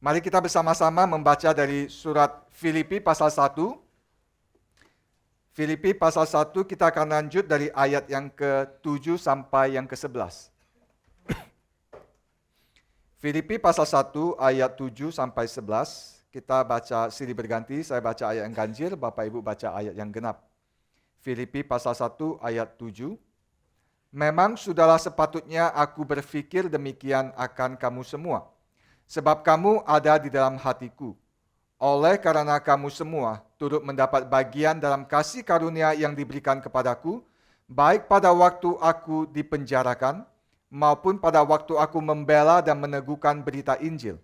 Mari kita bersama-sama membaca dari surat Filipi pasal 1. Filipi pasal 1 kita akan lanjut dari ayat yang ke-7 sampai yang ke-11. Filipi pasal 1 ayat 7 sampai 11. Kita baca silih berganti, saya baca ayat yang ganjil, Bapak Ibu baca ayat yang genap. Filipi pasal 1 ayat 7. Memang sudahlah sepatutnya aku berpikir demikian akan kamu semua, sebab kamu ada di dalam hatiku. Oleh karena kamu semua turut mendapat bagian dalam kasih karunia yang diberikan kepadaku, baik pada waktu aku dipenjarakan, maupun pada waktu aku membela dan meneguhkan berita Injil.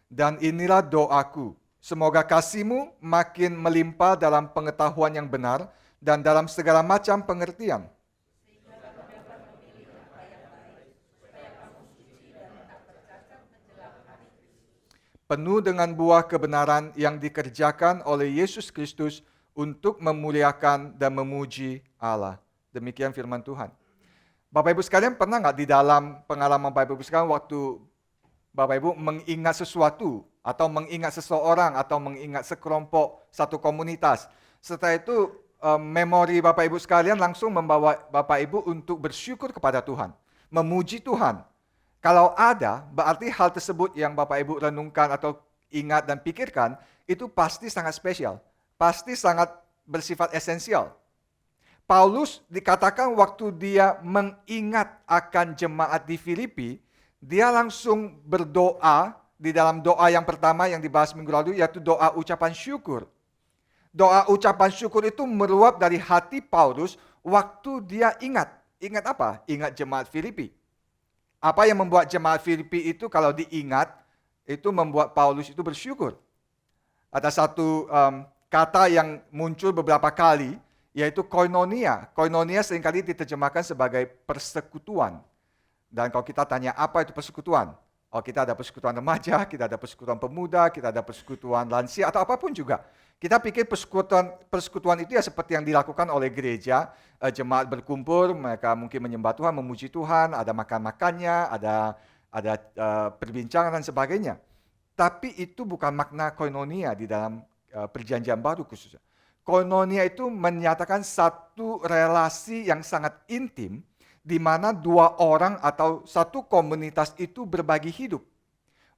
Dan inilah doaku, semoga kasihmu makin melimpah dalam pengetahuan yang benar dan dalam segala macam pengertian. Penuh dengan buah kebenaran yang dikerjakan oleh Yesus Kristus untuk memuliakan dan memuji Allah. Demikian firman Tuhan. Bapak Ibu sekalian, pernah nggak di dalam pengalaman Bapak Ibu sekalian waktu Bapak Ibu mengingat sesuatu atau mengingat seseorang atau mengingat sekelompok satu komunitas. Setelah itu memori Bapak Ibu sekalian langsung membawa Bapak Ibu untuk bersyukur kepada Tuhan, memuji Tuhan. Kalau ada, berarti hal tersebut yang Bapak Ibu renungkan atau ingat dan pikirkan itu pasti sangat spesial, pasti sangat bersifat esensial. Paulus dikatakan waktu dia mengingat akan jemaat di Filipi, dia langsung berdoa di dalam doa yang pertama yang dibahas minggu lalu, yaitu doa ucapan syukur. Doa ucapan syukur itu meluap dari hati Paulus waktu dia ingat. Ingat apa? Ingat jemaat Filipi. Apa yang membuat jemaat Filipi itu kalau diingat, itu membuat Paulus itu bersyukur. Ada satu kata yang muncul beberapa kali, yaitu koinonia. Koinonia seringkali diterjemahkan sebagai persekutuan. Dan kalau kita tanya apa itu persekutuan? Oh, kita ada persekutuan remaja, kita ada persekutuan pemuda, kita ada persekutuan lansia, atau apapun juga. Kita pikir persekutuan itu ya seperti yang dilakukan oleh gereja, jemaat berkumpul, mereka mungkin menyembah Tuhan, memuji Tuhan, ada makan-makannya, ada perbincangan dan sebagainya. Tapi itu bukan makna koinonia di dalam perjanjian baru khususnya. Koinonia itu menyatakan satu relasi yang sangat intim, di mana dua orang atau satu komunitas itu berbagi hidup.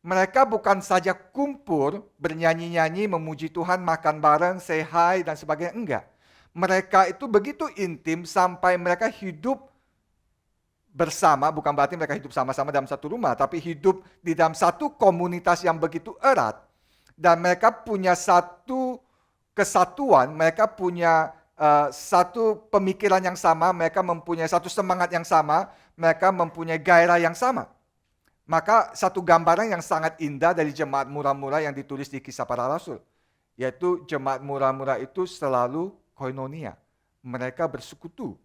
Mereka bukan saja kumpul, bernyanyi-nyanyi, memuji Tuhan, makan bareng, say hi, dan sebagainya. Enggak. Mereka itu begitu intim sampai mereka hidup bersama, bukan berarti mereka hidup sama-sama dalam satu rumah, tapi hidup di dalam satu komunitas yang begitu erat. Dan mereka punya satu kesatuan, mereka punya satu pemikiran yang sama, mereka mempunyai satu semangat yang sama, mereka mempunyai gairah yang sama. Maka satu gambaran yang sangat indah dari jemaat murah-murah yang ditulis di Kisah Para Rasul, yaitu jemaat murah-murah itu selalu koinonia. Mereka bersekutu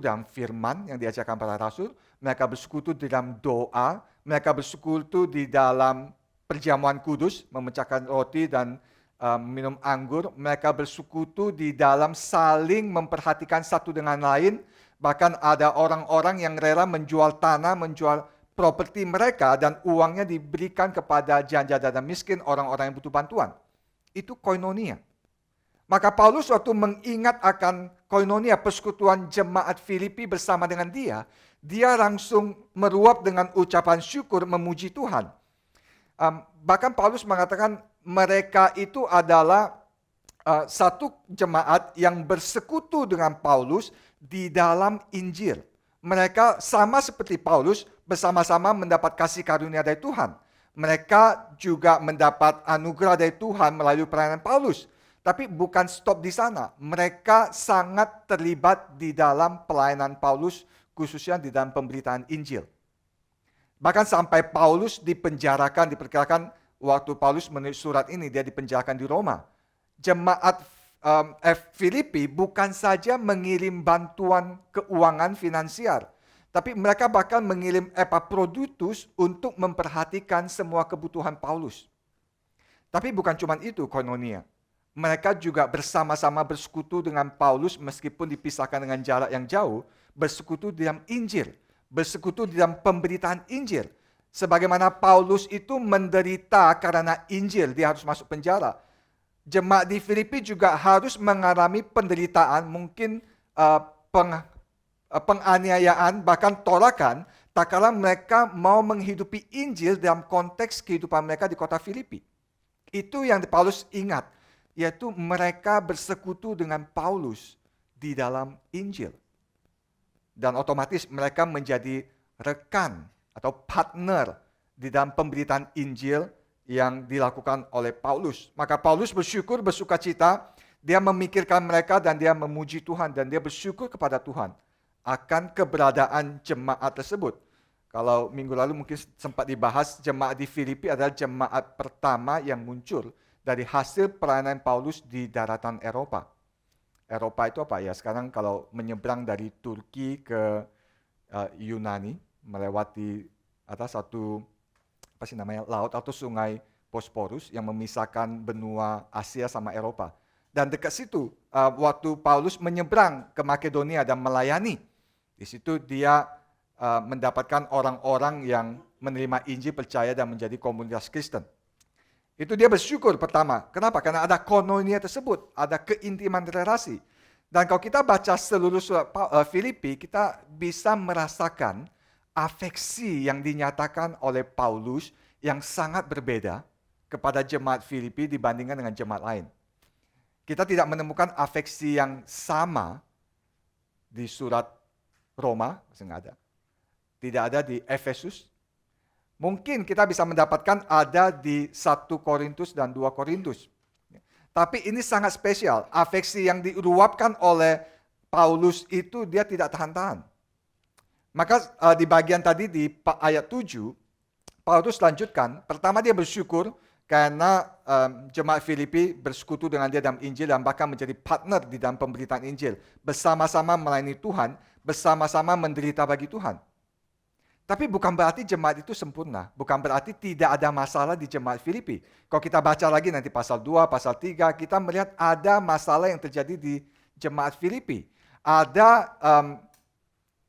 dalam firman yang diajarkan para rasul, mereka bersekutu dalam doa, mereka bersekutu di dalam perjamuan kudus, memecahkan roti dan minum anggur, mereka bersekutu di dalam saling memperhatikan satu dengan lain, bahkan ada orang-orang yang rela menjual tanah, menjual properti mereka dan uangnya diberikan kepada janda dan miskin, orang-orang yang butuh bantuan. Itu koinonia. Maka Paulus waktu mengingat akan koinonia, persekutuan jemaat Filipi bersama dengan dia langsung meluap dengan ucapan syukur memuji Tuhan. Bahkan Paulus mengatakan mereka itu adalah satu jemaat yang bersekutu dengan Paulus di dalam Injil. Mereka sama seperti Paulus bersama-sama mendapat kasih karunia dari Tuhan. Mereka juga mendapat anugerah dari Tuhan melalui pelayanan Paulus. Tapi bukan stop di sana. Mereka sangat terlibat di dalam pelayanan Paulus, khususnya di dalam pemberitaan Injil. Bahkan sampai Paulus dipenjarakan, diperkirakan waktu Paulus menulis surat ini, dia dipenjarakan di Roma. Jemaat Filipi bukan saja mengirim bantuan keuangan finansial, tapi mereka bahkan mengirim Epaphroditus untuk memperhatikan semua kebutuhan Paulus. Tapi bukan cuma itu koinonia. mereka juga bersama-sama bersekutu dengan Paulus meskipun dipisahkan dengan jarak yang jauh, bersekutu dalam Injil, bersekutu dalam pemberitaan Injil. Sebagaimana Paulus itu menderita karena Injil, dia harus masuk penjara. Jemaat di Filipi juga harus mengalami penderitaan, mungkin penganiayaan, bahkan tolakan, tak kala mereka mau menghidupi Injil dalam konteks kehidupan mereka di kota Filipi. Itu yang Paulus ingat, yaitu mereka bersekutu dengan Paulus di dalam Injil. Dan otomatis mereka menjadi rekan atau partner di dalam pemberitaan Injil yang dilakukan oleh Paulus. Maka Paulus bersyukur, bersukacita, dia memikirkan mereka dan dia memuji Tuhan dan dia bersyukur kepada Tuhan akan keberadaan jemaat tersebut. Kalau minggu lalu mungkin sempat dibahas, jemaat di Filipi adalah jemaat pertama yang muncul dari hasil pelayanan Paulus di daratan Eropa. Eropa itu apa ya? Sekarang kalau menyeberang dari Turki ke Yunani, melewati atas satu laut atau sungai Bosporus yang memisahkan benua Asia sama Eropa. Dan dekat situ, waktu Paulus menyeberang ke Makedonia dan melayani, di situ dia mendapatkan orang-orang yang menerima Injil, percaya dan menjadi komunitas Kristen. Itu dia bersyukur pertama. Kenapa? Karena ada koinonia tersebut, ada keintiman relasi. Dan kalau kita baca seluruh surat Filipi, kita bisa merasakan afeksi yang dinyatakan oleh Paulus yang sangat berbeda kepada jemaat Filipi dibandingkan dengan jemaat lain. Kita tidak menemukan afeksi yang sama di surat Roma, nggak ada. Tidak ada di Efesus. Mungkin kita bisa mendapatkan ada di 1 Korintus dan 2 Korintus. Tapi ini sangat spesial. Afeksi yang diluapkan oleh Paulus itu dia tidak tahan-tahan. Maka di bagian tadi di ayat 7, Paulus lanjutkan. Pertama dia bersyukur karena jemaat Filipi bersekutu dengan dia dalam Injil dan bahkan menjadi partner di dalam pemberitaan Injil. Bersama-sama melayani Tuhan, bersama-sama menderita bagi Tuhan. Tapi bukan berarti jemaat itu sempurna. Bukan berarti tidak ada masalah di jemaat Filipi. Kalau kita baca lagi nanti pasal 2, pasal 3, kita melihat ada masalah yang terjadi di jemaat Filipi. Ada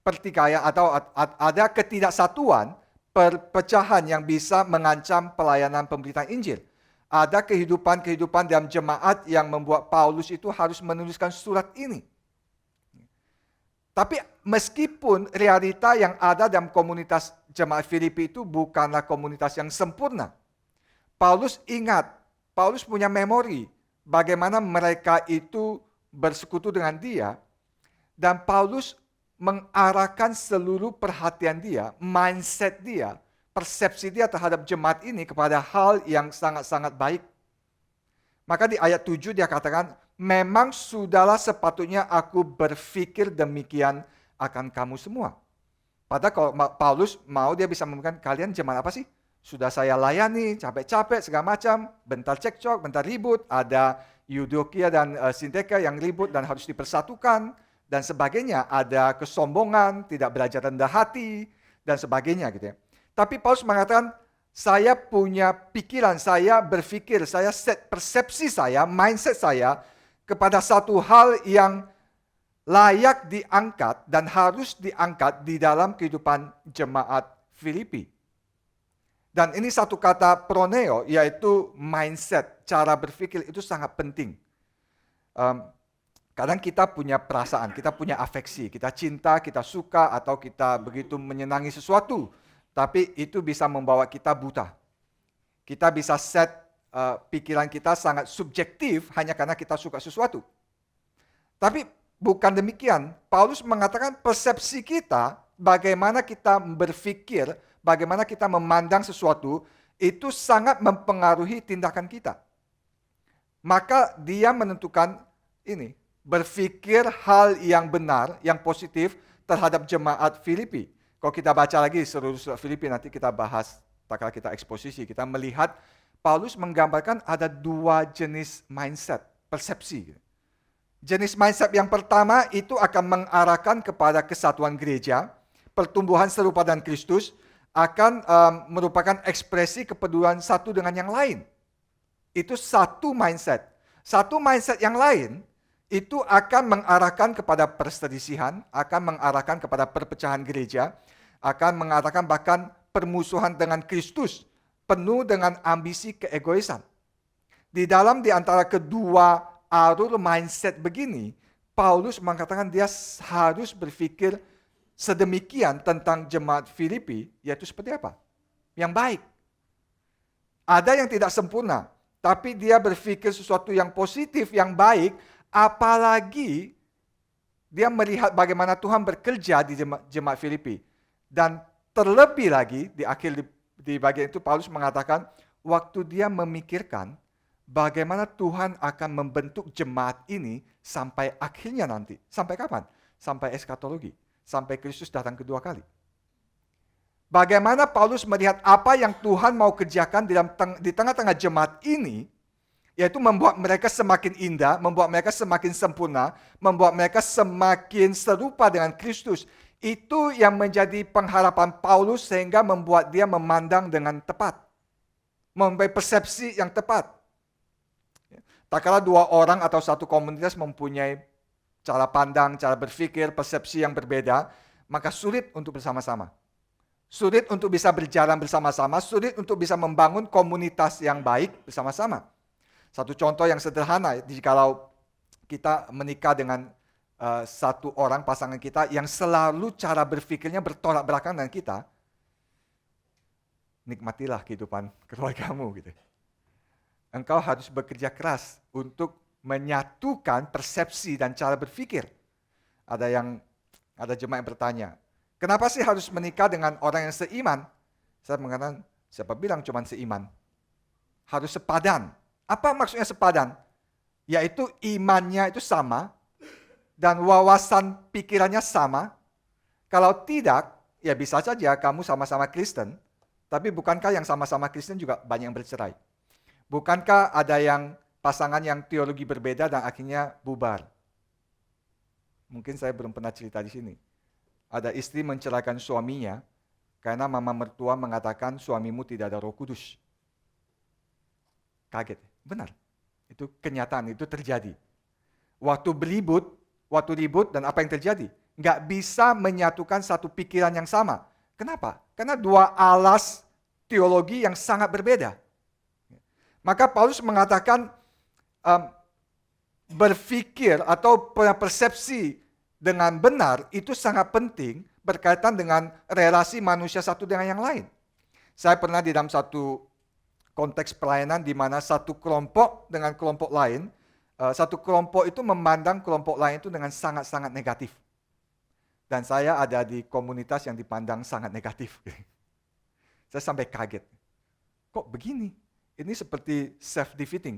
pertikaian atau ada ketidaksatuan, perpecahan yang bisa mengancam pelayanan pemberitaan Injil. Ada kehidupan-kehidupan dalam jemaat yang membuat Paulus itu harus menuliskan surat ini. Tapi meskipun realita yang ada dalam komunitas jemaat Filipi itu bukanlah komunitas yang sempurna. Paulus ingat, Paulus punya memori bagaimana mereka itu bersekutu dengan dia. Dan Paulus mengarahkan seluruh perhatian dia, mindset dia, persepsi dia terhadap jemaat ini kepada hal yang sangat-sangat baik. Maka di ayat 7 dia katakan, memang sudahlah sepatutnya aku berpikir demikian akan kamu semua. Padahal kalau Paulus mau dia bisa mengatakan, kalian jemaat apa sih? Sudah saya layani, capek-capek segala macam, bentar cekcok, bentar ribut, ada Eudokia dan Sinteka yang ribut dan harus dipersatukan, dan sebagainya, ada kesombongan, tidak belajar rendah hati, dan sebagainya gitu ya. Tapi Paulus mengatakan, saya punya pikiran, saya berpikir, saya set persepsi saya, mindset saya, kepada satu hal yang layak diangkat dan harus diangkat di dalam kehidupan jemaat Filipi. Dan ini satu kata proneo, yaitu mindset, cara berpikir itu sangat penting. Kadang kita punya perasaan, kita punya afeksi, kita cinta, kita suka, atau kita begitu menyenangi sesuatu. Tapi itu bisa membawa kita buta. Kita bisa set pikiran kita sangat subjektif hanya karena kita suka sesuatu. Tapi bukan demikian. Paulus mengatakan persepsi kita, bagaimana kita berpikir, bagaimana kita memandang sesuatu, itu sangat mempengaruhi tindakan kita. Maka dia menentukan ini, berpikir hal yang benar, yang positif terhadap jemaat Filipi. Kalau kita baca lagi seluruh surat Filipi, nanti kita bahas, tak kala kita eksposisi, kita melihat Paulus menggambarkan ada dua jenis mindset, persepsi. Jenis mindset yang pertama itu akan mengarahkan kepada kesatuan gereja, pertumbuhan serupa dengan Kristus, akan merupakan ekspresi kepedulian satu dengan yang lain. Itu satu mindset. Satu mindset yang lain itu akan mengarahkan kepada perselisihan, akan mengarahkan kepada perpecahan gereja, akan mengarahkan bahkan permusuhan dengan Kristus, penuh dengan ambisi keegoisan. Di antara kedua alur mindset begini, Paulus mengatakan dia harus berpikir sedemikian tentang jemaat Filipi, yaitu seperti apa? Yang baik. Ada yang tidak sempurna, tapi dia berpikir sesuatu yang positif, yang baik, apalagi dia melihat bagaimana Tuhan bekerja di jemaat Filipi. Dan terlebih lagi, di bagian itu Paulus mengatakan, waktu dia memikirkan bagaimana Tuhan akan membentuk jemaat ini sampai akhirnya nanti. Sampai kapan? Sampai eskatologi. Sampai Kristus datang kedua kali. Bagaimana Paulus melihat apa yang Tuhan mau kerjakan di tengah-tengah jemaat ini, yaitu membuat mereka semakin indah, membuat mereka semakin sempurna, membuat mereka semakin serupa dengan Kristus. Itu yang menjadi pengharapan Paulus sehingga membuat dia memandang dengan tepat. Mempunyai persepsi yang tepat. Tak kala dua orang atau satu komunitas mempunyai cara pandang, cara berpikir, persepsi yang berbeda, maka sulit untuk bersama-sama. Sulit untuk bisa berjalan bersama-sama, sulit untuk bisa membangun komunitas yang baik bersama-sama. Satu contoh yang sederhana, jikalau kita menikah dengan satu orang pasangan kita yang selalu cara berpikirnya bertolak belakang dengan kita, nikmatilah kehidupan keluargamu gitu. Engkau harus bekerja keras untuk menyatukan persepsi dan cara berpikir. Ada jemaat yang bertanya, kenapa sih harus menikah dengan orang yang seiman? Saya mengatakan, siapa bilang cuma seiman? Harus sepadan. Apa maksudnya sepadan? Yaitu imannya itu sama, dan wawasan pikirannya sama. Kalau tidak, ya bisa saja kamu sama-sama Kristen, tapi bukankah yang sama-sama Kristen juga banyak yang bercerai? Bukankah ada yang pasangan yang teologi berbeda dan akhirnya bubar? Mungkin saya belum pernah cerita di sini. Ada istri menceraikan suaminya karena mama mertua mengatakan suamimu tidak ada Roh Kudus. Kaget, benar. Itu kenyataan, itu terjadi. Waktu ribut dan apa yang terjadi? Nggak bisa menyatukan satu pikiran yang sama. Kenapa? Karena dua alas teologi yang sangat berbeda. Maka Paulus mengatakan berpikir atau persepsi dengan benar itu sangat penting berkaitan dengan relasi manusia satu dengan yang lain. Saya pernah di dalam satu konteks pelayanan di mana satu kelompok dengan kelompok lain, satu kelompok itu memandang kelompok lain itu dengan sangat-sangat negatif. Dan saya ada di komunitas yang dipandang sangat negatif. Saya sampai kaget. Kok begini? Ini seperti self-defeating.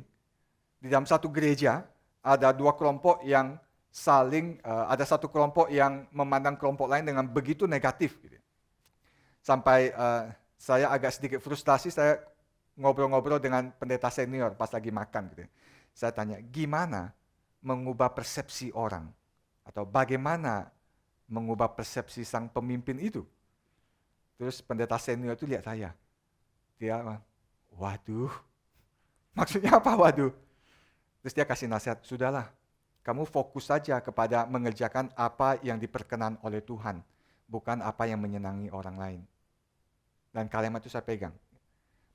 Di dalam satu gereja ada dua kelompok yang ada satu kelompok yang memandang kelompok lain dengan begitu negatif. Sampai saya agak sedikit frustasi, saya ngobrol-ngobrol dengan pendeta senior pas lagi makan. Saya tanya, gimana mengubah persepsi orang? Atau bagaimana mengubah persepsi sang pemimpin itu? Terus pendeta senior itu lihat saya. Dia, waduh, maksudnya apa waduh? Terus dia kasih nasihat, sudahlah, kamu fokus saja kepada mengerjakan apa yang diperkenan oleh Tuhan, bukan apa yang menyenangi orang lain. Dan kalimat itu saya pegang.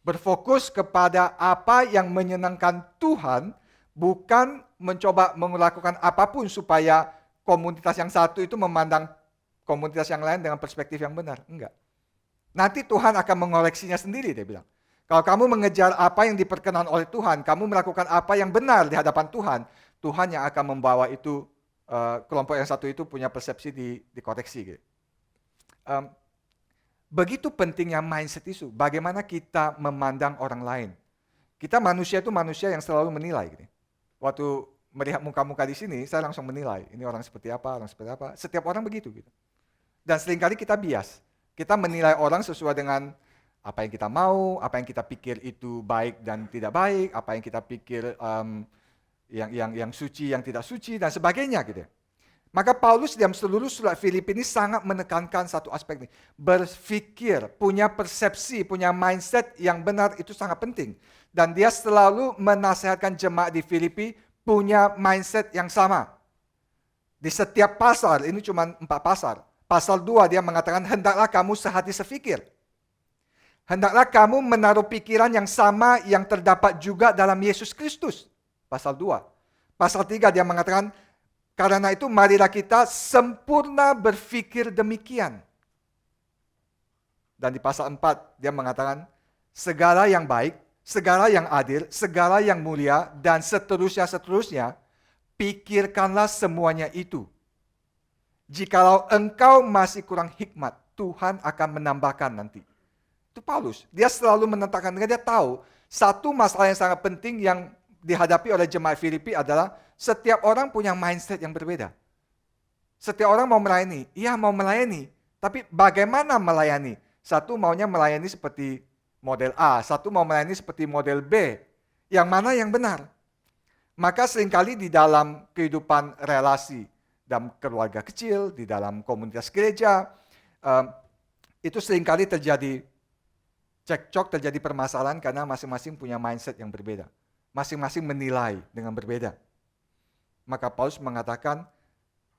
Berfokus kepada apa yang menyenangkan Tuhan, bukan mencoba melakukan apapun supaya komunitas yang satu itu memandang komunitas yang lain dengan perspektif yang benar. Enggak. Nanti Tuhan akan mengoreksinya sendiri, dia bilang. Kalau kamu mengejar apa yang diperkenan oleh Tuhan, kamu melakukan apa yang benar di hadapan Tuhan, Tuhan yang akan membawa itu, kelompok yang satu itu punya persepsi dikoreksi. Gitu. Begitu pentingnya mindset itu, bagaimana kita memandang orang lain. Kita manusia itu manusia yang selalu menilai. Gitu. Waktu melihat muka-muka di sini, saya langsung menilai, ini orang seperti apa, orang seperti apa. Setiap orang begitu. Gitu. Dan seringkali kita bias. Kita menilai orang sesuai dengan apa yang kita mau, apa yang kita pikir itu baik dan tidak baik, apa yang kita pikir yang suci, yang tidak suci, dan sebagainya. Gitu. Maka Paulus dalam seluruh surat Filipi ini sangat menekankan satu aspek ini. Berpikir, punya persepsi, punya mindset yang benar itu sangat penting. Dan dia selalu menasihatkan jemaat di Filipi punya mindset yang sama. Di setiap pasal, ini cuma 4 pasal. Pasal 2 dia mengatakan, hendaklah kamu sehati sefikir. Hendaklah kamu menaruh pikiran yang sama yang terdapat juga dalam Yesus Kristus. Pasal 2. Pasal 3 dia mengatakan, karena itu marilah kita sempurna berfikir demikian. Dan di pasal 4 dia mengatakan, segala yang baik, segala yang adil, segala yang mulia, dan seterusnya, pikirkanlah semuanya itu. Jikalau engkau masih kurang hikmat, Tuhan akan menambahkan nanti. Itu Paulus. Dia selalu menentangkan, dia tahu satu masalah yang sangat penting yang dihadapi oleh jemaat Filipi adalah setiap orang punya mindset yang berbeda. Setiap orang mau melayani, iya mau melayani, tapi bagaimana melayani? Satu maunya melayani seperti model A, satu mau melayani seperti model B. Yang mana yang benar? Maka seringkali di dalam kehidupan relasi, dalam keluarga kecil, di dalam komunitas gereja, itu seringkali terjadi cekcok, terjadi permasalahan karena masing-masing punya mindset yang berbeda. Masing-masing menilai dengan berbeda. Maka Paulus mengatakan,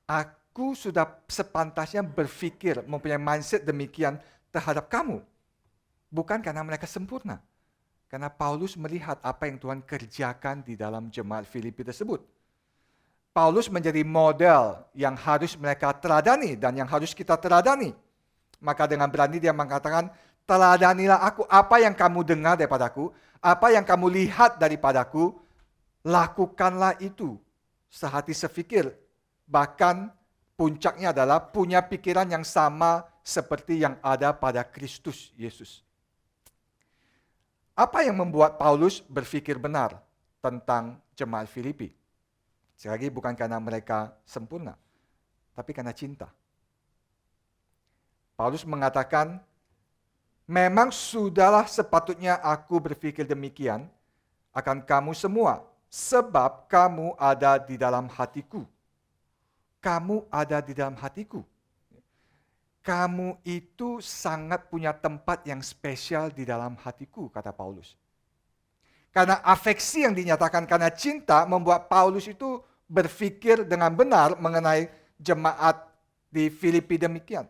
aku sudah sepantasnya berpikir, mempunyai mindset demikian terhadap kamu. Bukan karena mereka sempurna. Karena Paulus melihat apa yang Tuhan kerjakan di dalam jemaat Filipi tersebut. Paulus menjadi model yang harus mereka teladani dan yang harus kita teladani. Maka dengan berani dia mengatakan, teladanilah aku, apa yang kamu dengar daripadaku, apa yang kamu lihat daripadaku, lakukanlah itu. Sehati sefikir, bahkan puncaknya adalah punya pikiran yang sama seperti yang ada pada Kristus Yesus. Apa yang membuat Paulus berpikir benar tentang jemaat Filipi? Sekali lagi bukan karena mereka sempurna, tapi karena cinta. Paulus mengatakan, memang sudahlah sepatutnya aku berpikir demikian akan kamu semua, sebab kamu ada di dalam hatiku. Kamu ada di dalam hatiku. Kamu itu sangat punya tempat yang spesial di dalam hatiku, kata Paulus. Karena afeksi yang dinyatakan karena cinta membuat Paulus itu berpikir dengan benar mengenai jemaat di Filipi demikian.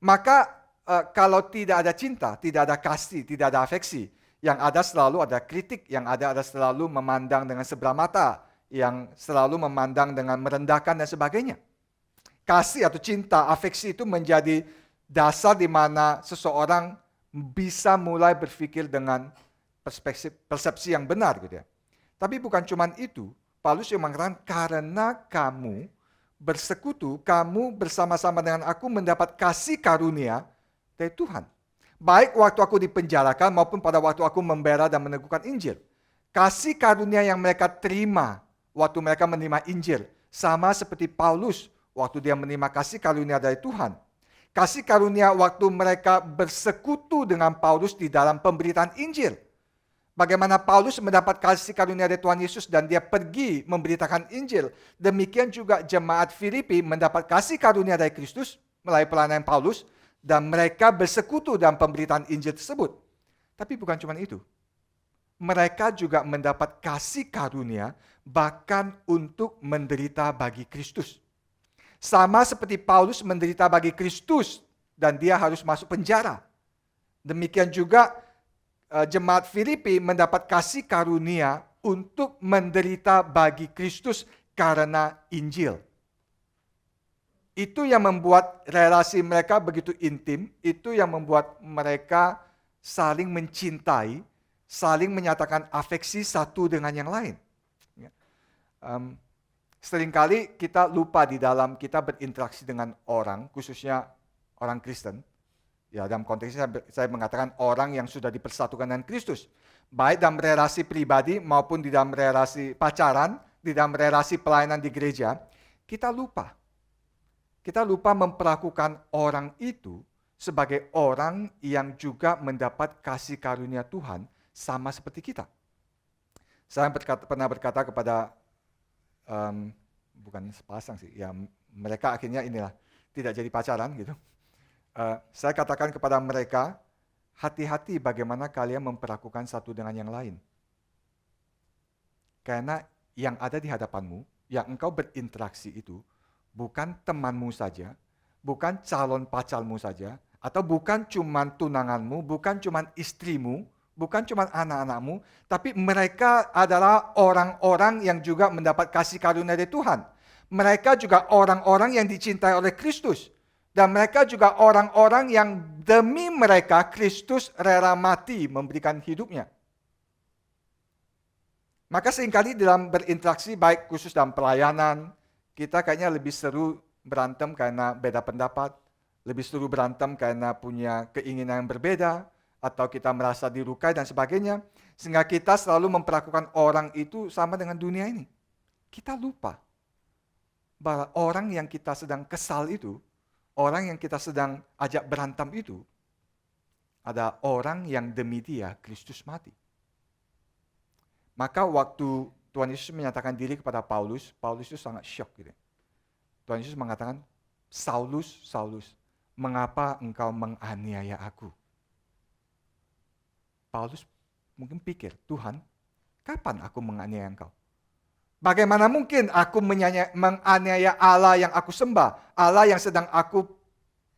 Maka kalau tidak ada cinta, tidak ada kasih, tidak ada afeksi, yang ada selalu ada kritik, yang ada selalu memandang dengan sebelah mata, yang selalu memandang dengan merendahkan dan sebagainya. Kasih atau cinta, afeksi itu menjadi dasar di mana seseorang bisa mulai berpikir dengan persepsi yang benar gitu ya. Tapi bukan cuma itu, Paulus yang mengatakan karena kamu bersekutu, kamu bersama-sama dengan aku mendapat kasih karunia dari Tuhan. Baik waktu aku dipenjarakan maupun pada waktu aku membela dan meneguhkan Injil. Kasih karunia yang mereka terima waktu mereka menerima Injil sama seperti Paulus waktu dia menerima kasih karunia dari Tuhan. Kasih karunia waktu mereka bersekutu dengan Paulus di dalam pemberitaan Injil. Bagaimana Paulus mendapat kasih karunia dari Tuhan Yesus dan dia pergi memberitakan Injil. Demikian juga jemaat Filipi mendapat kasih karunia dari Kristus melalui pelayanan Paulus dan mereka bersekutu dalam pemberitaan Injil tersebut. Tapi bukan cuma itu. Mereka juga mendapat kasih karunia bahkan untuk menderita bagi Kristus. Sama seperti Paulus menderita bagi Kristus dan dia harus masuk penjara. Demikian juga jemaat Filipi mendapat kasih karunia untuk menderita bagi Kristus karena Injil. Itu yang membuat relasi mereka begitu intim, itu yang membuat mereka saling mencintai, saling menyatakan afeksi satu dengan yang lain. Seringkali kita lupa di dalam kita berinteraksi dengan orang, khususnya orang Kristen. Ya, dalam konteks ini saya mengatakan orang yang sudah dipersatukan dengan Kristus. Baik dalam relasi pribadi maupun di dalam relasi pacaran, di dalam relasi pelayanan di gereja, kita lupa. Kita lupa memperlakukan orang itu sebagai orang yang juga mendapat kasih karunia Tuhan sama seperti kita. Saya pernah berkata kepada bukan sepasang sih, ya mereka akhirnya inilah tidak jadi pacaran gitu. Saya katakan kepada mereka, hati-hati bagaimana kalian memperlakukan satu dengan yang lain. Karena yang ada di hadapanmu, yang engkau berinteraksi itu, bukan temanmu saja, bukan calon pacarmu saja, atau bukan cuman tunanganmu, bukan cuman istrimu, bukan cuman anak-anakmu, tapi mereka adalah orang-orang yang juga mendapat kasih karunia dari Tuhan. Mereka juga orang-orang yang dicintai oleh Kristus. Dan mereka juga orang-orang yang demi mereka Kristus rela mati memberikan hidupnya. Maka seringkali dalam berinteraksi, baik khusus dalam pelayanan, kita kayaknya lebih seru berantem karena beda pendapat, lebih seru berantem karena punya keinginan yang berbeda, atau kita merasa dilukai dan sebagainya, sehingga kita selalu memperlakukan orang itu sama dengan dunia ini. Kita lupa bahwa orang yang kita sedang kesal itu, orang yang kita sedang ajak berantem itu, ada orang yang demi dia Kristus mati. Maka waktu Tuhan Yesus menyatakan diri kepada Paulus, Paulus itu sangat syok gitu. Tuhan Yesus mengatakan, Saulus, Saulus, mengapa engkau menganiaya aku? Paulus mungkin pikir, Tuhan, kapan aku menganiaya engkau? Bagaimana mungkin aku menganiaya Allah yang aku sembah, Allah yang sedang aku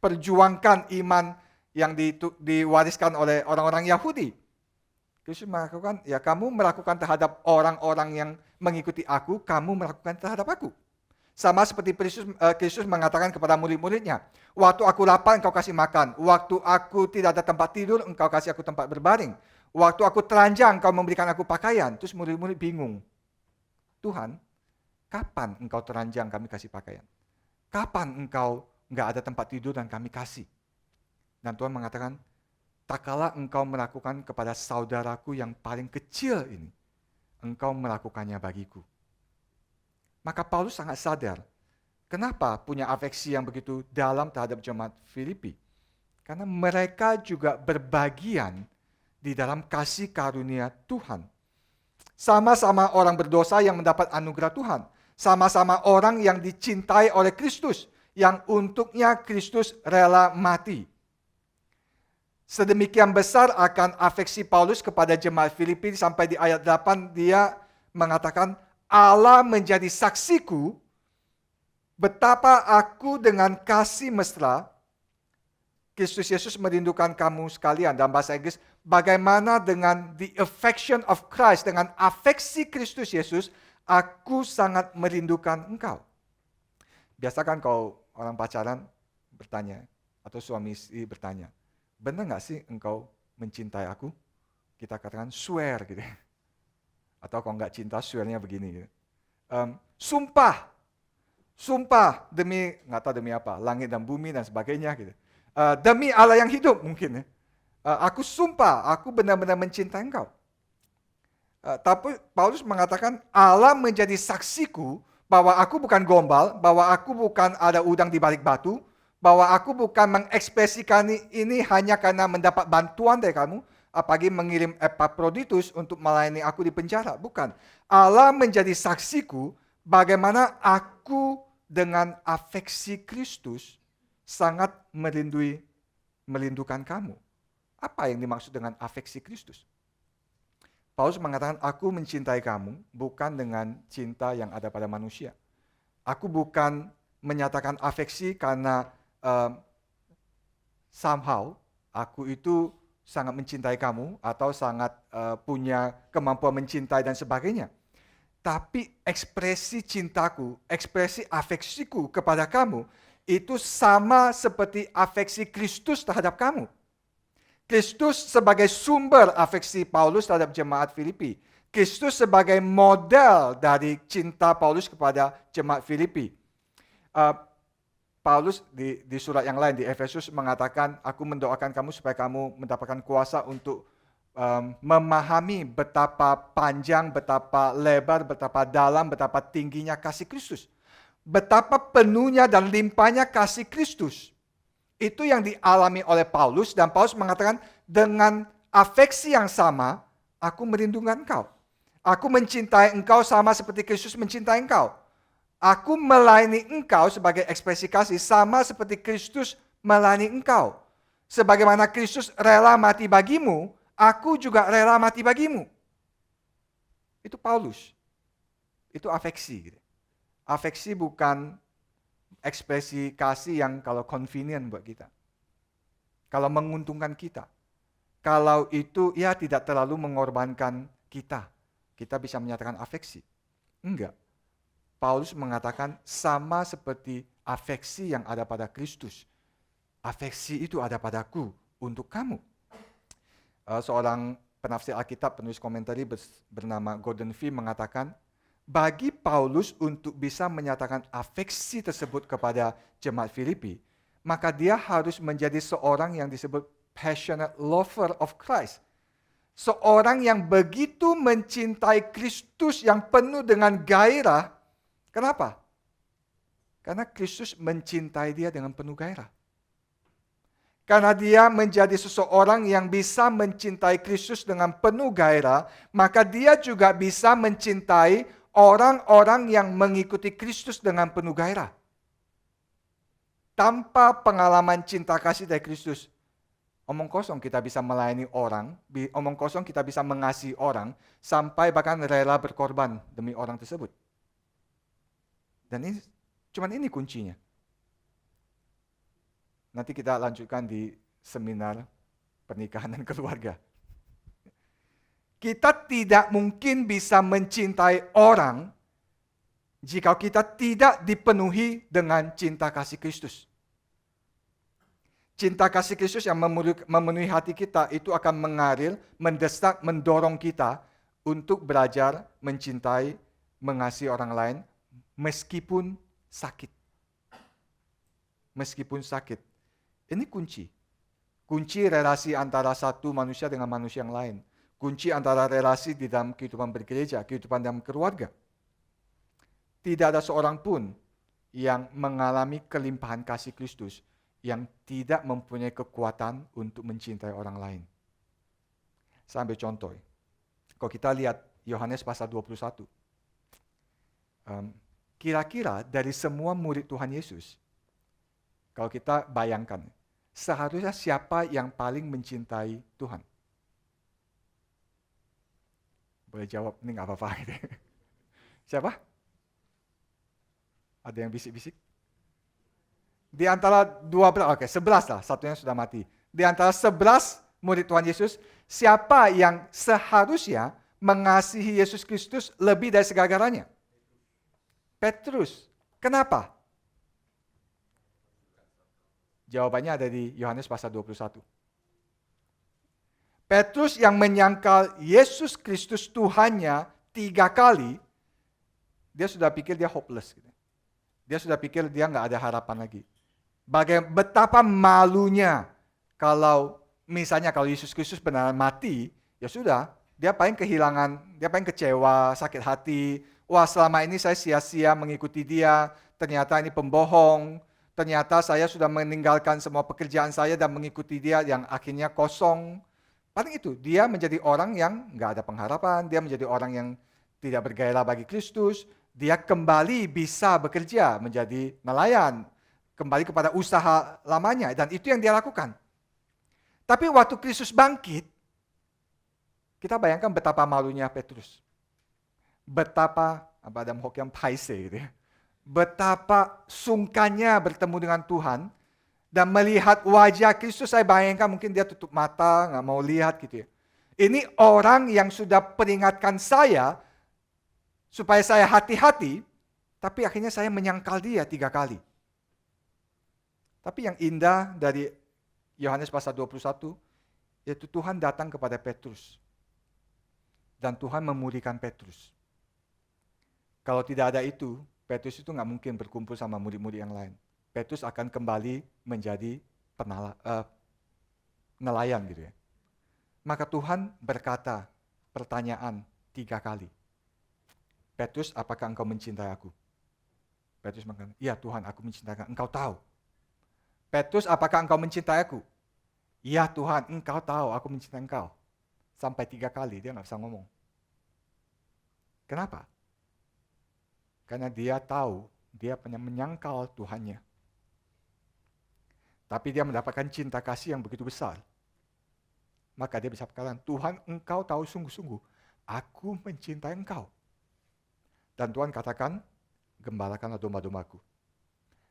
perjuangkan iman yang diwariskan oleh orang-orang Yahudi. Kristus melakukan, ya kamu melakukan terhadap orang-orang yang mengikuti aku, kamu melakukan terhadap aku. Sama seperti Kristus mengatakan kepada murid-muridnya, waktu aku lapar engkau kasih makan, waktu aku tidak ada tempat tidur engkau kasih aku tempat berbaring, waktu aku telanjang engkau memberikan aku pakaian. Terus murid-murid bingung, Tuhan, kapan engkau telanjang kami kasih pakaian? Kapan engkau nggak ada tempat tidur dan kami kasih? Dan Tuhan mengatakan, tak kala engkau melakukan kepada saudaraku yang paling kecil ini, engkau melakukannya bagiku. Maka Paulus sangat sadar, kenapa punya afeksi yang begitu dalam terhadap jemaat Filipi? Karena mereka juga berbagian di dalam kasih karunia Tuhan. Sama-sama orang berdosa yang mendapat anugerah Tuhan. Sama-sama orang yang dicintai oleh Kristus, yang untuknya Kristus rela mati. Sedemikian besar akan afeksi Paulus kepada jemaat Filipi sampai di ayat 8 dia mengatakan, Allah menjadi saksiku betapa aku dengan kasih mesra Kristus Yesus merindukan kamu sekalian. Dalam bahasa Inggris, bagaimana dengan the affection of Christ, dengan afeksi Kristus Yesus, aku sangat merindukan engkau. Biasa kan kalau orang pacaran bertanya, atau suami istri bertanya, benar nggak sih engkau mencintai aku? Kita katakan swear gitu. Atau kalau nggak cinta, swear-nya begini gitu. Sumpah demi, nggak tahu demi apa, langit dan bumi dan sebagainya gitu. Demi Allah yang hidup mungkin ya. Aku sumpah, aku benar-benar mencintai engkau. Tapi Paulus mengatakan Allah menjadi saksiku bahwa aku bukan gombal, bahwa aku bukan ada udang di balik batu, bahwa aku bukan mengekspresikan ini hanya karena mendapat bantuan dari kamu, apalagi mengirim Epaphroditus untuk melayani aku di penjara. Bukan. Allah menjadi saksiku bagaimana aku dengan afeksi Kristus sangat merindukan kamu. Apa yang dimaksud dengan afeksi Kristus? Paulus mengatakan, aku mencintai kamu bukan dengan cinta yang ada pada manusia. Aku bukan menyatakan afeksi karena somehow aku itu sangat mencintai kamu atau sangat punya kemampuan mencintai dan sebagainya. Tapi ekspresi cintaku, ekspresi afeksiku kepada kamu itu sama seperti afeksi Kristus terhadap kamu. Kristus sebagai sumber afeksi Paulus terhadap jemaat Filipi. Kristus sebagai model dari cinta Paulus kepada jemaat Filipi. Paulus di surat yang lain di Efesus mengatakan, aku mendoakan kamu supaya kamu mendapatkan kuasa untuk memahami betapa panjang, betapa lebar, betapa dalam, betapa tingginya kasih Kristus. Betapa penuhnya dan limpahnya kasih Kristus. Itu yang dialami oleh Paulus, dan Paulus mengatakan, dengan afeksi yang sama, aku merindukan engkau. Aku mencintai engkau sama seperti Kristus mencintai engkau. Aku melayani engkau sebagai ekspresi kasih sama seperti Kristus melayani engkau. Sebagaimana Kristus rela mati bagimu, aku juga rela mati bagimu. Itu Paulus. itu afeksi. Gitu. Afeksi bukan ekspresi kasih yang kalau convenient buat kita. Kalau menguntungkan kita. Kalau itu ya tidak terlalu mengorbankan kita. Kita bisa menyatakan afeksi. Enggak. Paulus mengatakan sama seperti afeksi yang ada pada Kristus. Afeksi itu ada padaku untuk kamu. Seorang penafsir Alkitab, penulis komentari bernama Gordon Fee mengatakan, bagi Paulus untuk bisa menyatakan afeksi tersebut kepada jemaat Filipi, maka dia harus menjadi seorang yang disebut passionate lover of Christ. Seorang yang begitu mencintai Kristus yang penuh dengan gairah. Kenapa? Karena Kristus mencintai dia dengan penuh gairah. Karena dia menjadi seseorang yang bisa mencintai Kristus dengan penuh gairah, maka dia juga bisa mencintai orang-orang yang mengikuti Kristus dengan penuh gairah. Tanpa pengalaman cinta kasih dari Kristus, omong kosong kita bisa melayani orang, omong kosong kita bisa mengasihi orang, sampai bahkan rela berkorban demi orang tersebut. Dan ini kuncinya. Nanti kita lanjutkan di seminar pernikahan dan keluarga. Kita tidak mungkin bisa mencintai orang jika kita tidak dipenuhi dengan cinta kasih Kristus. Cinta kasih Kristus yang memenuhi hati kita itu akan mengalir, mendesak, mendorong kita untuk belajar mencintai, mengasihi orang lain meskipun sakit. Meskipun sakit. Ini kunci. Kunci relasi antara satu manusia dengan manusia yang lain. Kunci antara relasi di dalam kehidupan bergereja, kehidupan dalam keluarga. Tidak ada seorang pun yang mengalami kelimpahan kasih Kristus yang tidak mempunyai kekuatan untuk mencintai orang lain. Saya ambil contoh. Kalau kita lihat Yohanes pasal 21. Kira-kira dari semua murid Tuhan Yesus, kalau kita bayangkan, seharusnya siapa yang paling mencintai Tuhan? Boleh jawab, ini nggak apa-apa. Siapa? Ada yang bisik-bisik? Di antara 11 lah, satunya sudah mati. Di antara 11 murid Tuhan Yesus, siapa yang seharusnya mengasihi Yesus Kristus lebih dari segala-galanya? Petrus. Kenapa? Jawabannya ada di Yohanes pasal 21. Petrus yang menyangkal Yesus Kristus Tuhannya 3 kali, dia sudah pikir dia hopeless. Dia sudah pikir dia nggak ada harapan lagi. Betapa malunya kalau misalnya kalau Yesus Kristus benar mati, ya sudah, dia paling kehilangan, dia paling kecewa, sakit hati. Wah, selama ini saya sia-sia mengikuti dia, ternyata ini pembohong. Ternyata saya sudah meninggalkan semua pekerjaan saya dan mengikuti dia yang akhirnya kosong. Paling itu, dia menjadi orang yang nggak ada pengharapan, dia menjadi orang yang tidak bergairah bagi Kristus, dia kembali bisa bekerja menjadi nelayan, kembali kepada usaha lamanya, dan itu yang dia lakukan. Tapi waktu Kristus bangkit, kita bayangkan betapa malunya Petrus. Betapa, Adam Hokiam paise gitu ya. Betapa sungkannya bertemu dengan Tuhan, dan melihat wajah Kristus, saya bayangkan mungkin dia tutup mata, nggak mau lihat gitu ya. Ini orang yang sudah peringatkan saya, supaya saya hati-hati, tapi akhirnya saya menyangkal dia 3 kali. Tapi yang indah dari Yohanes pasal 21, yaitu Tuhan datang kepada Petrus. Dan Tuhan memulihkan Petrus. Kalau tidak ada itu, Petrus itu nggak mungkin berkumpul sama murid-murid yang lain. Petrus akan kembali menjadi nelayan gitu ya. Maka Tuhan berkata pertanyaan 3 kali. Petrus, apakah engkau mencintai aku? Petrus mengatakan, iya Tuhan, aku mencintai engkau tahu. Petrus, apakah engkau mencintai aku? Iya Tuhan, engkau tahu aku mencintai engkau. Sampai 3 kali dia nggak bisa ngomong. Kenapa? Karena dia tahu, dia menyangkal Tuhannya. Tapi dia mendapatkan cinta kasih yang begitu besar. Maka dia bisa berkata, Tuhan engkau tahu sungguh-sungguh, aku mencintai engkau. Dan Tuhan katakan, gembalakanlah domba-dombaku.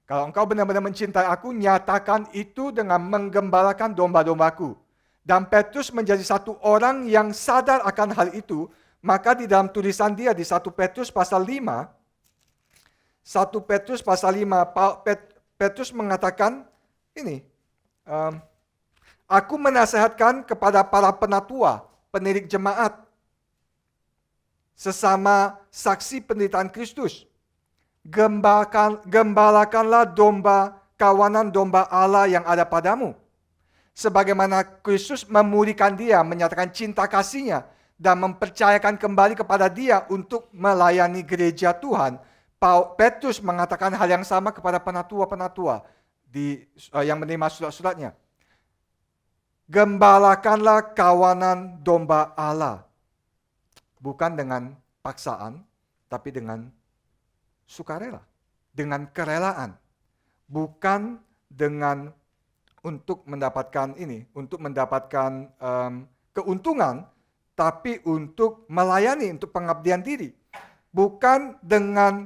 Kalau engkau benar-benar mencintai aku, nyatakan itu dengan menggembalakan domba-dombaku. Dan Petrus menjadi satu orang yang sadar akan hal itu. Maka di dalam tulisan dia di 1 Petrus pasal 5, 1 Petrus pasal 5, Petrus mengatakan ini, aku menasihatkan kepada para penatua, pendidik jemaat, sesama saksi penderitaan Kristus. Gembalakanlah kawanan domba Allah yang ada padamu. Sebagaimana Kristus memulihkan dia, menyatakan cinta kasihnya, dan mempercayakan kembali kepada dia untuk melayani gereja Tuhan. Petrus mengatakan hal yang sama kepada penatua-penatua yang menerima surat-suratnya. Gembalakanlah kawanan domba Allah. Bukan dengan paksaan, tapi dengan sukarela, dengan kerelaan, bukan dengan untuk mendapatkan keuntungan, tapi untuk melayani, untuk pengabdian diri, bukan dengan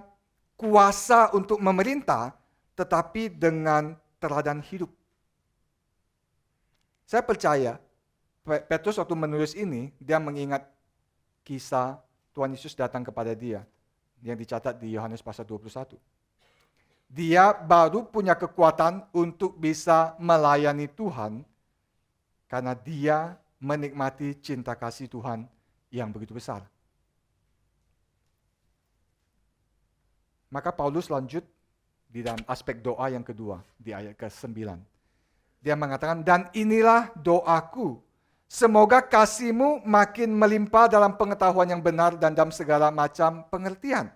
kuasa untuk memerintah, tetapi dengan teladan hidup. Saya percaya Petrus waktu menulis ini, dia mengingat kisah Tuhan Yesus datang kepada dia yang dicatat di Yohanes pasal 21. Dia baru punya kekuatan untuk bisa melayani Tuhan karena dia menikmati cinta kasih Tuhan yang begitu besar. Maka Paulus lanjut di dalam aspek doa yang kedua di ayat ke-9. Dia mengatakan, dan inilah doaku, semoga kasih-Mu makin melimpah dalam pengetahuan yang benar dan dalam segala macam pengertian.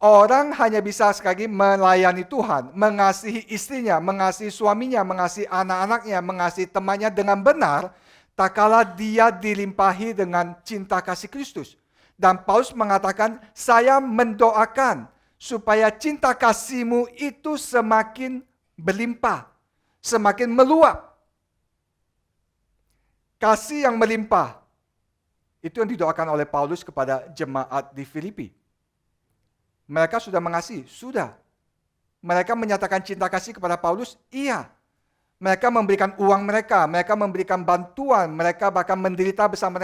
Orang hanya bisa sekali melayani Tuhan, mengasihi istrinya, mengasihi suaminya, mengasihi anak-anaknya, mengasihi temannya dengan benar, tak kala dia dilimpahi dengan cinta kasih Kristus. Dan Paulus mengatakan, saya mendoakan supaya cinta kasih-Mu itu semakin berlimpah, semakin meluap. Kasih yang melimpah, itu yang didoakan oleh Paulus kepada jemaat di Filipi. Mereka sudah mengasihi, sudah. Mereka menyatakan cinta kasih kepada Paulus, iya. Mereka memberikan uang mereka memberikan bantuan, mereka bahkan menderita bersama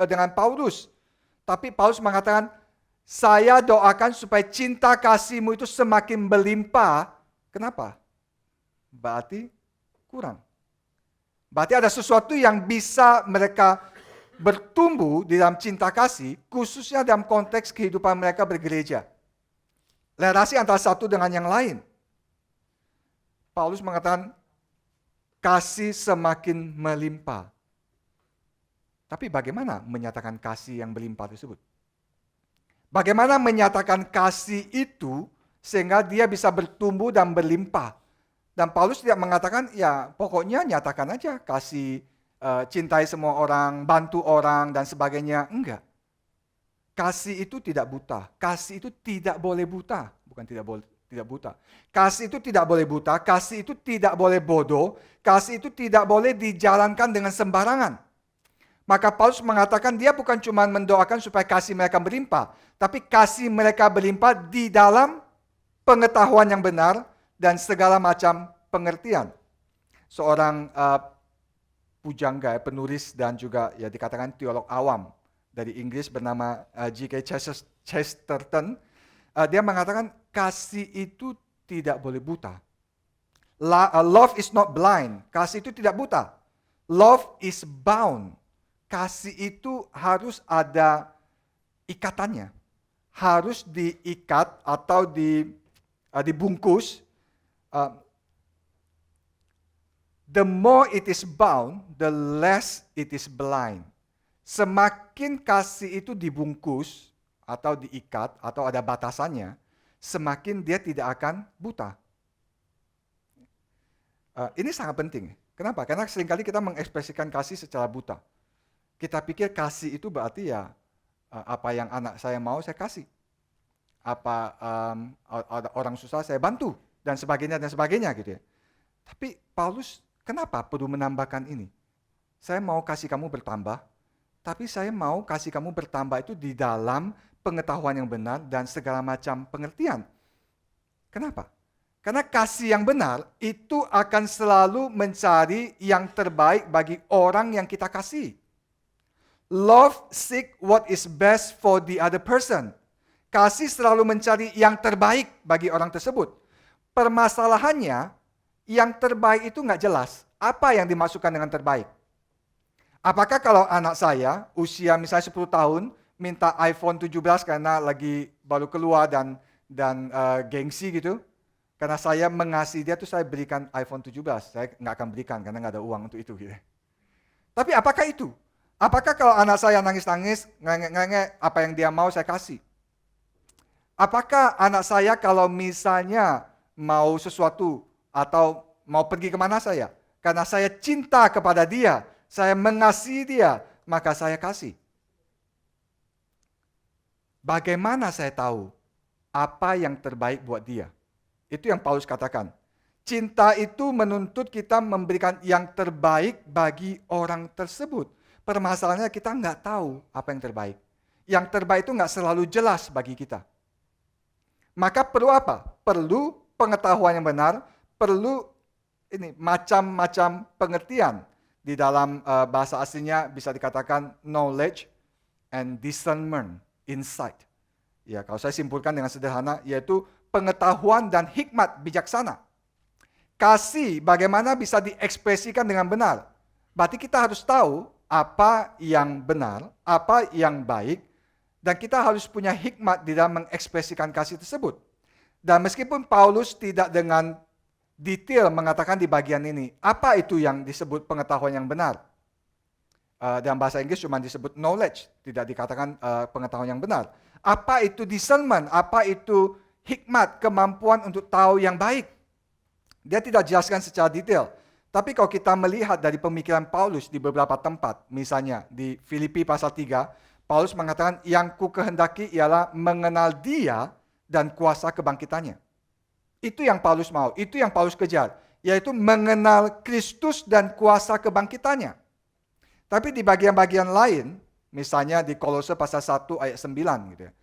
dengan Paulus. Tapi Paulus mengatakan, saya doakan supaya cinta kasih-Mu itu semakin berlimpah. Kenapa? Berarti kurang. Berarti ada sesuatu yang bisa mereka bertumbuh di dalam cinta kasih, khususnya dalam konteks kehidupan mereka bergereja. Relasi antara satu dengan yang lain. Paulus mengatakan, kasih semakin melimpah. Tapi bagaimana menyatakan kasih yang berlimpah tersebut? Bagaimana menyatakan kasih itu sehingga dia bisa bertumbuh dan berlimpah? Dan Paulus tidak mengatakan, ya pokoknya nyatakan aja kasih, cintai semua orang, bantu orang, dan sebagainya. Enggak. Kasih itu tidak buta. Kasih itu tidak boleh buta. Bukan tidak buta. Kasih itu tidak boleh buta. Kasih itu tidak boleh bodoh. Kasih itu tidak boleh dijalankan dengan sembarangan. Maka Paulus mengatakan dia bukan cuma mendoakan supaya kasih mereka berlimpah. Tapi kasih mereka berlimpah di dalam pengetahuan yang benar dan segala macam pengertian. Seorang pujangga, penulis dan juga ya dikatakan teolog awam dari Inggris bernama G.K. Chesterton, dia mengatakan kasih itu tidak boleh buta. Love is not blind. Kasih itu tidak buta. Love is bound. Kasih itu harus ada ikatannya. Harus diikat atau dibungkus. The more it is bound, the less it is blind. Semakin kasih itu dibungkus atau diikat atau ada batasannya, semakin dia tidak akan buta. Ini sangat penting. Kenapa? Karena seringkali kita mengekspresikan kasih secara buta. Kita pikir kasih itu berarti ya apa yang anak saya mau saya kasih. Apa ada orang susah saya bantu dan sebagainya gitu ya. Tapi Paulus kenapa perlu menambahkan ini? Saya mau kasih kamu bertambah, tapi saya mau kasih kamu bertambah itu di dalam pengetahuan yang benar, dan segala macam pengertian. Kenapa? Karena kasih yang benar itu akan selalu mencari yang terbaik bagi orang yang kita kasih. Love seek what is best for the other person. Kasih selalu mencari yang terbaik bagi orang tersebut. Permasalahannya, yang terbaik itu nggak jelas. Apa yang dimasukkan dengan terbaik? Apakah kalau anak saya, usia misalnya 10 tahun, minta iPhone 17 karena lagi baru keluar dan gengsi gitu? Karena saya mengasihi dia tuh saya berikan iPhone 17. Saya nggak akan berikan karena nggak ada uang untuk itu. Gitu. Tapi apakah itu? Apakah kalau anak saya nangis-nangis, ngengek-ngengek, apa yang dia mau saya kasih? Apakah anak saya kalau misalnya mau sesuatu atau mau pergi kemana saya? Karena saya cinta kepada dia, saya mengasihi dia, maka saya kasih. Bagaimana saya tahu apa yang terbaik buat dia? Itu yang Paulus katakan. Cinta itu menuntut kita memberikan yang terbaik bagi orang tersebut. Permasalahannya kita nggak tahu apa yang terbaik. Yang terbaik itu nggak selalu jelas bagi kita. Maka perlu apa? Perlu pengetahuan yang benar, perlu ini macam-macam pengertian. Di dalam bahasa aslinya bisa dikatakan knowledge and discernment, insight. Ya, kalau saya simpulkan dengan sederhana, yaitu pengetahuan dan hikmat bijaksana. Kasih bagaimana bisa diekspresikan dengan benar. Berarti kita harus tahu apa yang benar, apa yang baik, dan kita harus punya hikmat di dalam mengekspresikan kasih tersebut. Dan meskipun Paulus tidak dengan detail mengatakan di bagian ini, apa itu yang disebut pengetahuan yang benar? Dalam bahasa Inggris cuma disebut knowledge, tidak dikatakan pengetahuan yang benar. Apa itu discernment? Apa itu hikmat, kemampuan untuk tahu yang baik? Dia tidak jelaskan secara detail. Tapi kalau kita melihat dari pemikiran Paulus di beberapa tempat, misalnya di Filipi pasal 3, Paulus mengatakan yang ku kehendaki ialah mengenal dia dan kuasa kebangkitannya. Itu yang Paulus mau, itu yang Paulus kejar, yaitu mengenal Kristus dan kuasa kebangkitannya. Tapi di bagian-bagian lain, misalnya di Kolose pasal 1 ayat 9 gitu ya.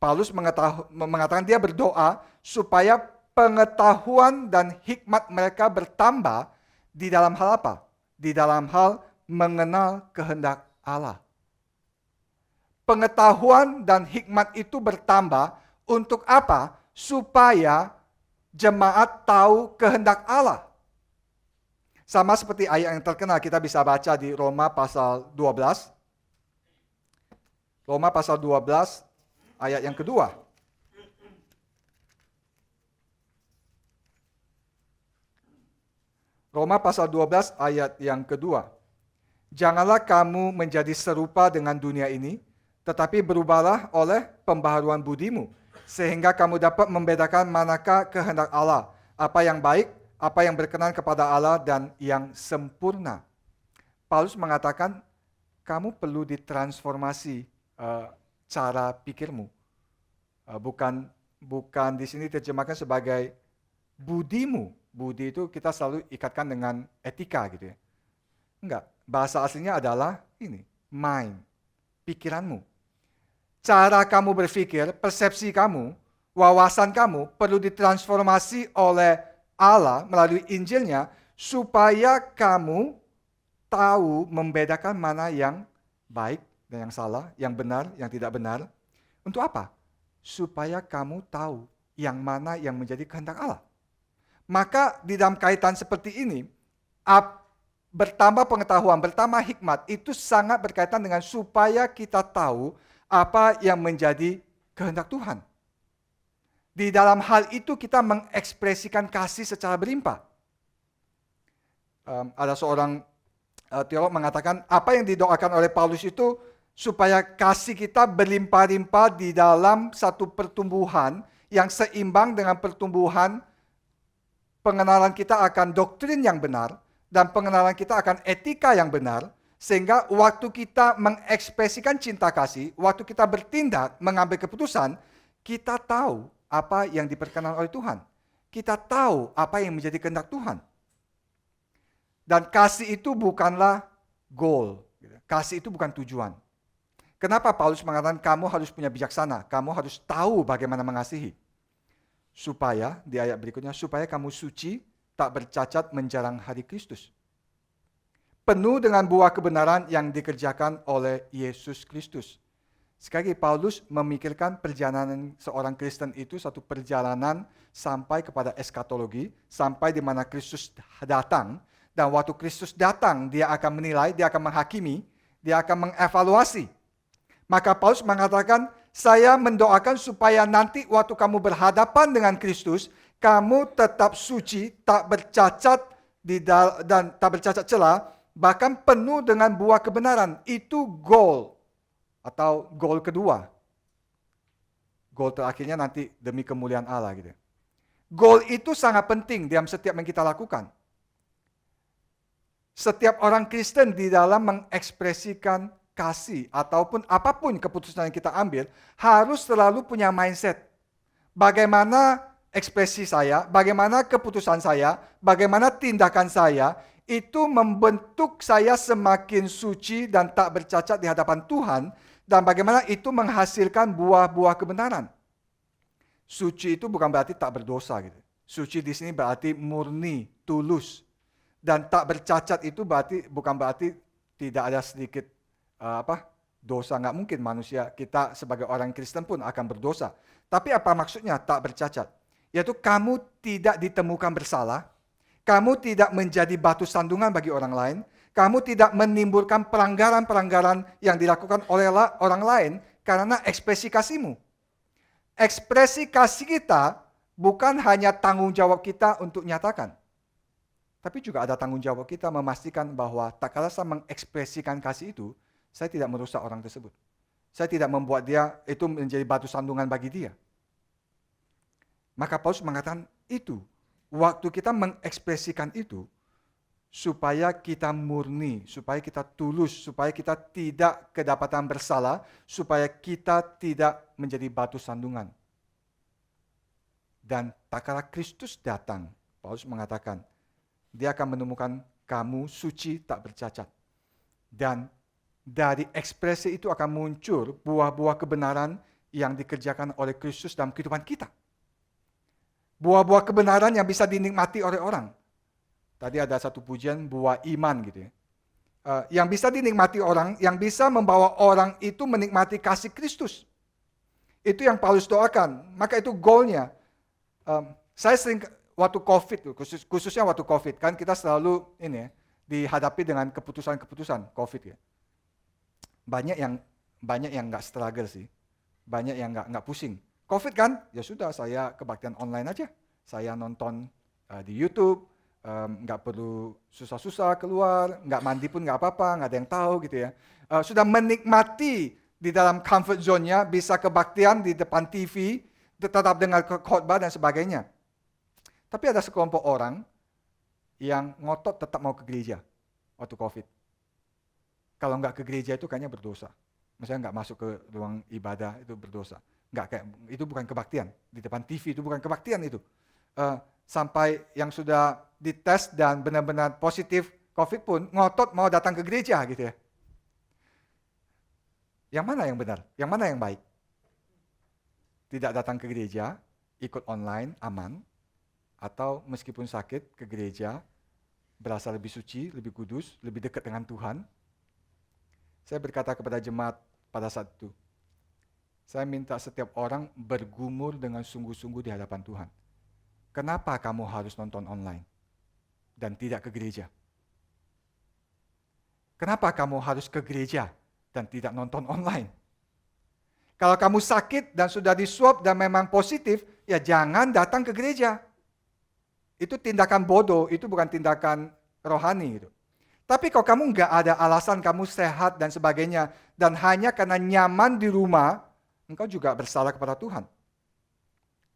Paulus mengatakan dia berdoa supaya pengetahuan dan hikmat mereka bertambah di dalam hal apa? Di dalam hal mengenal kehendak Allah. Pengetahuan dan hikmat itu bertambah untuk apa? Supaya jemaat tahu kehendak Allah. Sama seperti ayat yang terkenal kita bisa baca di Roma pasal 12. Roma pasal 12 ayat yang kedua. Roma pasal 12 ayat yang kedua. Janganlah kamu menjadi serupa dengan dunia ini, tetapi berubahlah oleh pembaharuan budimu, sehingga kamu dapat membedakan manakah kehendak Allah, apa yang baik, apa yang berkenan kepada Allah, dan yang sempurna. Paulus mengatakan, kamu perlu ditransformasi cara pikirmu. Bukan di sini terjemahkan sebagai budimu. Budi itu kita selalu ikatkan dengan etika gitu ya. Enggak, bahasa aslinya adalah ini, mind, pikiranmu. Cara kamu berpikir, persepsi kamu, wawasan kamu perlu ditransformasi oleh Allah melalui Injilnya supaya kamu tahu membedakan mana yang baik dan yang salah, yang benar, yang tidak benar. Untuk apa? Supaya kamu tahu yang mana yang menjadi kehendak Allah. Maka di dalam kaitan seperti ini, bertambah pengetahuan, bertambah hikmat, itu sangat berkaitan dengan supaya kita tahu apa yang menjadi kehendak Tuhan. Di dalam hal itu kita mengekspresikan kasih secara berlimpah. Ada seorang teolog mengatakan apa yang didoakan oleh Paulus itu supaya kasih kita berlimpah-limpah di dalam satu pertumbuhan yang seimbang dengan pertumbuhan pengenalan kita akan doktrin yang benar dan pengenalan kita akan etika yang benar, sehingga waktu kita mengekspresikan cinta kasih, waktu kita bertindak, mengambil keputusan, kita tahu apa yang diperkenan oleh Tuhan. Kita tahu apa yang menjadi kehendak Tuhan. Dan kasih itu bukanlah goal. Kasih itu bukan tujuan. Kenapa Paulus mengatakan kamu harus punya bijaksana, kamu harus tahu bagaimana mengasihi? Supaya, di ayat berikutnya, supaya kamu suci, tak bercacat menjelang hari Kristus. Penuh dengan buah kebenaran yang dikerjakan oleh Yesus Kristus. Sekali lagi, Paulus memikirkan perjalanan seorang Kristen itu satu perjalanan sampai kepada eskatologi, sampai di mana Kristus datang, dan waktu Kristus datang, dia akan menilai, dia akan menghakimi, dia akan mengevaluasi. Maka Paulus mengatakan, saya mendoakan supaya nanti waktu kamu berhadapan dengan Kristus, kamu tetap suci, tak bercacat dan tak bercacat celah, bahkan penuh dengan buah kebenaran. Itu goal atau goal kedua. Goal terakhirnya nanti demi kemuliaan Allah gitu. Goal itu sangat penting dalam setiap yang kita lakukan. Setiap orang Kristen di dalam mengekspresikan kasih ataupun apapun keputusan yang kita ambil harus selalu punya mindset. Bagaimana ekspresi saya, bagaimana keputusan saya, bagaimana tindakan saya, itu membentuk saya semakin suci dan tak bercacat di hadapan Tuhan, dan bagaimana itu menghasilkan buah-buah kebenaran. Suci itu bukan berarti tak berdosa gitu. Suci di sini berarti murni, tulus. Dan tak bercacat itu bukan berarti tidak ada sedikit dosa. Nggak mungkin manusia, kita sebagai orang Kristen pun akan berdosa. Tapi apa maksudnya tak bercacat? Yaitu kamu tidak ditemukan bersalah, kamu tidak menjadi batu sandungan bagi orang lain, kamu tidak menimbulkan pelanggaran-pelanggaran yang dilakukan oleh orang lain karena ekspresi kasihmu. Ekspresi kasih kita bukan hanya tanggung jawab kita untuk nyatakan, tapi juga ada tanggung jawab kita memastikan bahwa tak kala saya mengekspresikan kasih itu, saya tidak merusak orang tersebut. Saya tidak membuat dia itu menjadi batu sandungan bagi dia. Maka Paulus mengatakan itu, waktu kita mengekspresikan itu, supaya kita murni, supaya kita tulus, supaya kita tidak kedapatan bersalah, supaya kita tidak menjadi batu sandungan. Dan tak kala Kristus datang, Paulus mengatakan, dia akan menemukan kamu suci tak bercacat. Dan dari ekspresi itu akan muncul buah-buah kebenaran yang dikerjakan oleh Kristus dalam kehidupan kita. Buah-buah kebenaran yang bisa dinikmati oleh orang. Tadi ada satu pujian buah iman gitu ya. Yang bisa dinikmati orang, yang bisa membawa orang itu menikmati kasih Kristus. Itu yang Paulus doakan. Maka itu goalnya. Saya sering waktu COVID, khususnya waktu COVID, kan kita selalu dihadapi dengan keputusan-keputusan COVID ya. Banyak yang nggak struggle sih, banyak yang nggak pusing. COVID kan, ya sudah saya kebaktian online aja, saya nonton di YouTube, nggak perlu susah-susah keluar, nggak mandi pun nggak apa-apa, nggak ada yang tahu gitu ya. Sudah menikmati di dalam comfort zone-nya, bisa kebaktian di depan TV, tetap dengar khotbah dan sebagainya. Tapi ada sekelompok orang yang ngotot tetap mau ke gereja waktu COVID. Kalau nggak ke gereja itu kayaknya berdosa. Misalnya nggak masuk ke ruang ibadah itu berdosa. Itu bukan kebaktian. Di depan TV itu bukan kebaktian itu. Sampai yang sudah dites dan benar-benar positif COVID pun ngotot mau datang ke gereja gitu ya. Yang mana yang benar? Yang mana yang baik? Tidak datang ke gereja, ikut online, aman. Atau meskipun sakit ke gereja, berasa lebih suci, lebih kudus, lebih dekat dengan Tuhan. Saya berkata kepada jemaat pada saat itu, saya minta setiap orang bergumul dengan sungguh-sungguh di hadapan Tuhan. Kenapa kamu harus nonton online dan tidak ke gereja? Kenapa kamu harus ke gereja dan tidak nonton online? Kalau kamu sakit dan sudah di-swab dan memang positif, ya jangan datang ke gereja. Itu tindakan bodoh, itu bukan tindakan rohani gitu. Tapi kalau kamu nggak ada alasan kamu sehat dan sebagainya, dan hanya karena nyaman di rumah, engkau juga bersalah kepada Tuhan.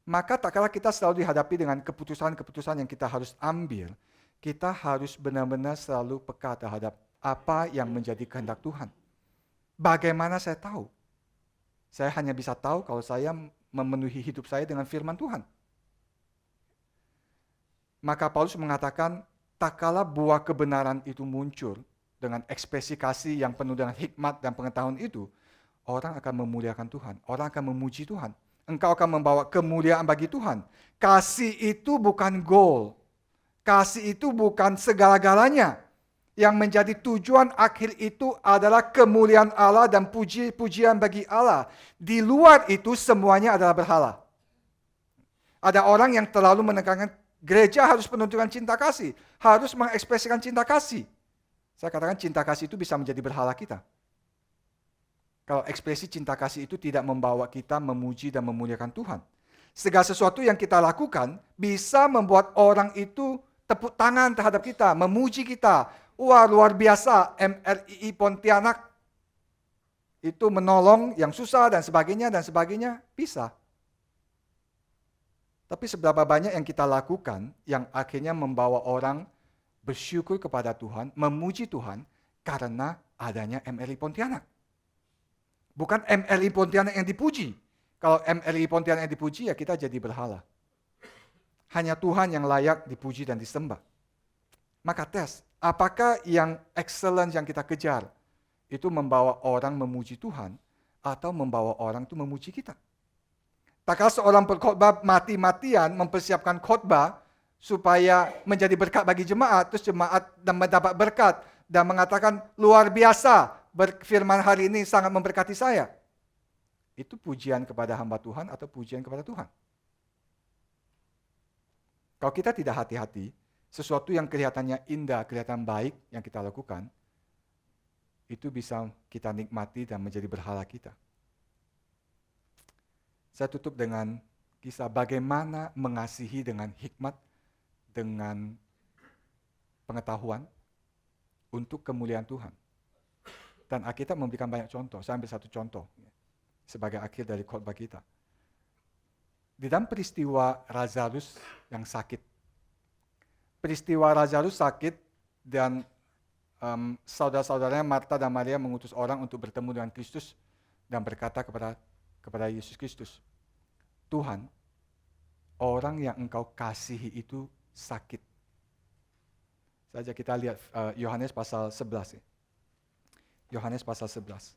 Maka tak kala kita selalu dihadapi dengan keputusan-keputusan yang kita harus ambil, kita harus benar-benar selalu peka terhadap apa yang menjadi kehendak Tuhan. Bagaimana saya tahu? Saya hanya bisa tahu kalau saya memenuhi hidup saya dengan firman Tuhan. Maka Paulus mengatakan, tak kala buah kebenaran itu muncul dengan ekspresi kasih yang penuh dengan hikmat dan pengetahuan itu, orang akan memuliakan Tuhan. Orang akan memuji Tuhan. Engkau akan membawa kemuliaan bagi Tuhan. Kasih itu bukan goal. Kasih itu bukan segala-galanya. Yang menjadi tujuan akhir itu adalah kemuliaan Allah dan puji-pujian bagi Allah. Di luar itu semuanya adalah berhala. Ada orang yang terlalu menekankan gereja harus menunjukkan cinta kasih. Harus mengekspresikan cinta kasih. Saya katakan cinta kasih itu bisa menjadi berhala kita. Kalau ekspresi cinta kasih itu tidak membawa kita memuji dan memuliakan Tuhan. Segala sesuatu yang kita lakukan bisa membuat orang itu tepuk tangan terhadap kita, memuji kita. Wah, luar biasa, MRII Pontianak itu menolong yang susah dan sebagainya, bisa. Tapi seberapa banyak yang kita lakukan yang akhirnya membawa orang bersyukur kepada Tuhan, memuji Tuhan karena adanya MRI Pontianak. Bukan MRI Pontianak yang dipuji. Kalau MRI Pontianak yang dipuji, ya kita jadi berhala. Hanya Tuhan yang layak dipuji dan disembah. Maka tes, apakah yang excellent yang kita kejar itu membawa orang memuji Tuhan atau membawa orang itu memuji kita? Takkah seorang pengkhotbah mati-matian mempersiapkan khotbah supaya menjadi berkat bagi jemaat, terus jemaat dan mendapat berkat dan mengatakan luar biasa, berfirman hari ini sangat memberkati saya. Itu pujian kepada hamba Tuhan atau pujian kepada Tuhan? Kalau kita tidak hati-hati, sesuatu yang kelihatannya indah, kelihatan baik yang kita lakukan, itu bisa kita nikmati dan menjadi berhala kita. Saya tutup dengan kisah bagaimana mengasihi dengan hikmat, dengan pengetahuan, untuk kemuliaan Tuhan. Dan Alkitab memberikan banyak contoh. Saya ambil satu contoh sebagai akhir dari khotbah kita. Di dalam peristiwa Lazarus yang sakit. Peristiwa Lazarus sakit dan saudara-saudaranya Marta dan Maria mengutus orang untuk bertemu dengan Kristus dan berkata kepada Yesus Kristus, Tuhan, orang yang engkau kasihi itu sakit. Saja kita lihat Yohanes pasal 11. Yohanes pasal 11.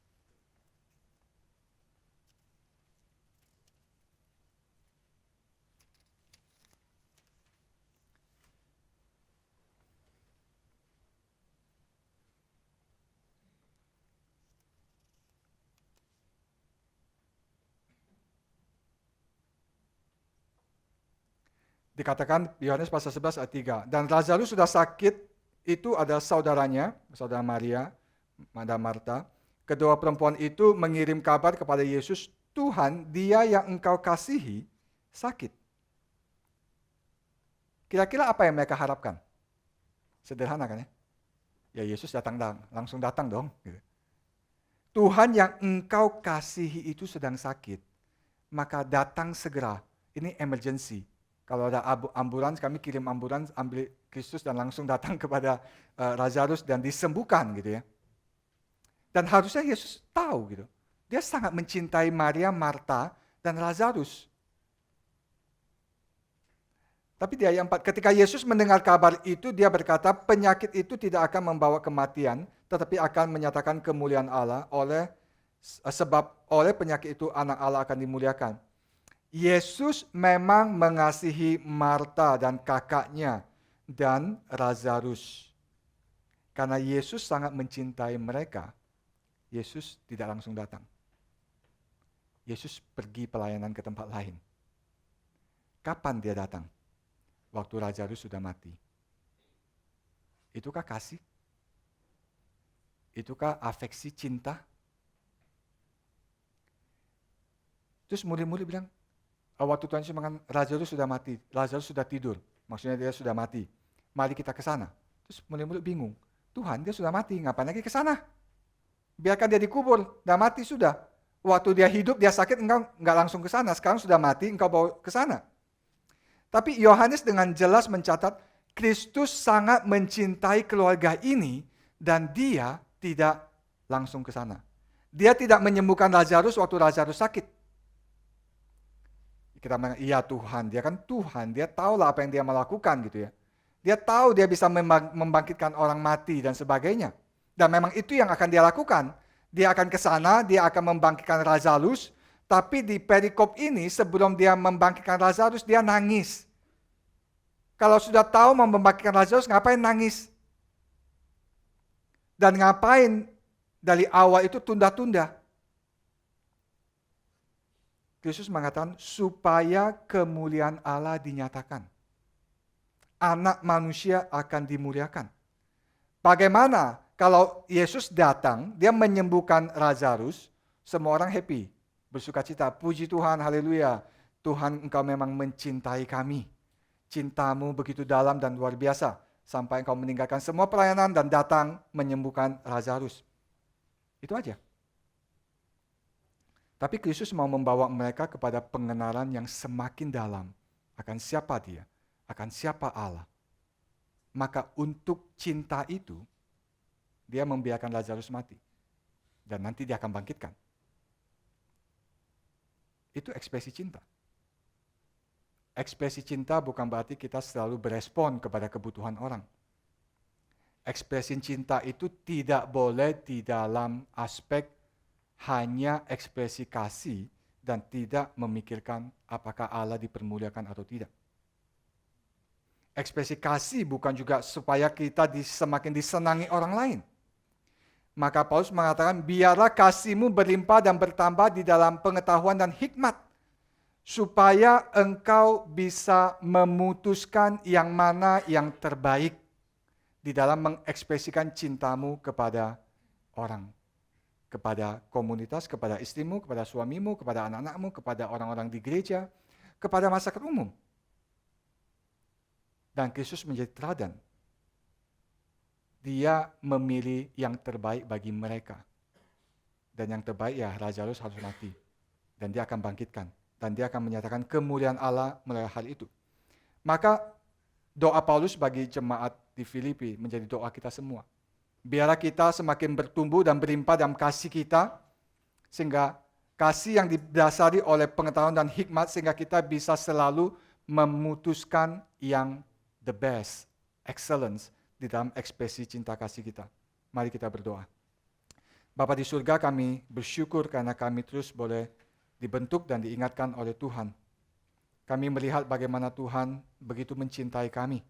Dikatakan Yohanes pasal 11 ayat 3. Dan Lazarus sudah sakit, itu adalah saudaranya, saudara Maria dan Marta. Kedua perempuan itu mengirim kabar kepada Yesus, Tuhan, dia yang engkau kasihi sakit. Kira-kira apa yang mereka harapkan? Sederhana kan ya? Ya Yesus langsung datang dong. Tuhan yang engkau kasihi itu sedang sakit, maka datang segera. Ini emergency. Kalau ada ambulans, kami kirim ambulans, ambil Kristus dan langsung datang kepada Lazarus dan disembuhkan gitu ya. Dan harusnya Yesus tahu gitu. Dia sangat mencintai Maria, Marta, dan Lazarus. Tapi di ayat 4, ketika Yesus mendengar kabar itu, dia berkata, penyakit itu tidak akan membawa kematian, tetapi akan menyatakan kemuliaan Allah sebab oleh penyakit itu anak Allah akan dimuliakan. Yesus memang mengasihi Marta dan kakaknya dan Lazarus. Karena Yesus sangat mencintai mereka, Yesus tidak langsung datang. Yesus pergi pelayanan ke tempat lain. Kapan dia datang? Waktu Lazarus sudah mati. Itukah kasih? Itukah afeksi cinta? Terus murid-murid bilang, waktu Tuhan Yesus mengatakan Lazarus sudah mati, Lazarus sudah tidur, maksudnya dia sudah mati. Mari kita ke sana. Terus murid-murid bingung, Tuhan dia sudah mati, ngapain lagi ke sana? Biarkan dia dikubur, dah mati sudah. Waktu dia hidup, dia sakit, engkau nggak langsung ke sana. Sekarang sudah mati, engkau bawa ke sana. Tapi Yohanes dengan jelas mencatat, Kristus sangat mencintai keluarga ini dan dia tidak langsung ke sana. Dia tidak menyembuhkan Lazarus waktu Lazarus sakit. Kita bilang, iya Tuhan, dia kan Tuhan, dia tahulah apa yang dia melakukan gitu ya. Dia tahu dia bisa membangkitkan orang mati dan sebagainya. Dan memang itu yang akan dia lakukan. Dia akan ke sana, dia akan membangkitkan Lazarus, tapi di perikop ini sebelum dia membangkitkan Lazarus, dia nangis. Kalau sudah tahu mau membangkitkan Lazarus, ngapain nangis? Dan ngapain dari awal itu tunda-tunda? Yesus mengatakan supaya kemuliaan Allah dinyatakan. Anak manusia akan dimuliakan. Bagaimana kalau Yesus datang, dia menyembuhkan Lazarus, semua orang happy, bersuka cita, puji Tuhan, haleluya. Tuhan, engkau memang mencintai kami. Cintamu begitu dalam dan luar biasa, sampai engkau meninggalkan semua pelayanan dan datang menyembuhkan Lazarus. Itu aja. Tapi Kristus mau membawa mereka kepada pengenalan yang semakin dalam akan siapa dia, akan siapa Allah. Maka untuk cinta itu, dia membiarkan Lazarus mati. Dan nanti dia akan bangkitkan. Itu ekspresi cinta. Ekspresi cinta bukan berarti kita selalu berespon kepada kebutuhan orang. Ekspresi cinta itu tidak boleh di dalam aspek hanya ekspresi kasih dan tidak memikirkan apakah Allah dipermuliakan atau tidak. Ekspresi kasih bukan juga supaya kita semakin disenangi orang lain. Maka Paulus mengatakan, biarlah kasihmu berlimpah dan bertambah di dalam pengetahuan dan hikmat, supaya engkau bisa memutuskan yang mana yang terbaik di dalam mengekspresikan cintamu kepada orang. Kepada komunitas, kepada istrimu, kepada suamimu, kepada anak-anakmu, kepada orang-orang di gereja, kepada masyarakat umum. Dan Kristus menjadi teladan. Dia memilih yang terbaik bagi mereka. Dan yang terbaik ya Lazarus harus mati. Dan dia akan bangkitkan. Dan dia akan menyatakan kemuliaan Allah melalui hal itu. Maka doa Paulus bagi jemaat di Filipi menjadi doa kita semua. Biarlah kita semakin bertumbuh dan berlimpah dalam kasih kita, sehingga kasih yang didasari oleh pengetahuan dan hikmat, sehingga kita bisa selalu memutuskan yang the best, excellence, di dalam ekspresi cinta kasih kita. Mari kita berdoa. Bapa di surga, kami bersyukur karena kami terus boleh dibentuk dan diingatkan oleh Tuhan. Kami melihat bagaimana Tuhan begitu mencintai kami.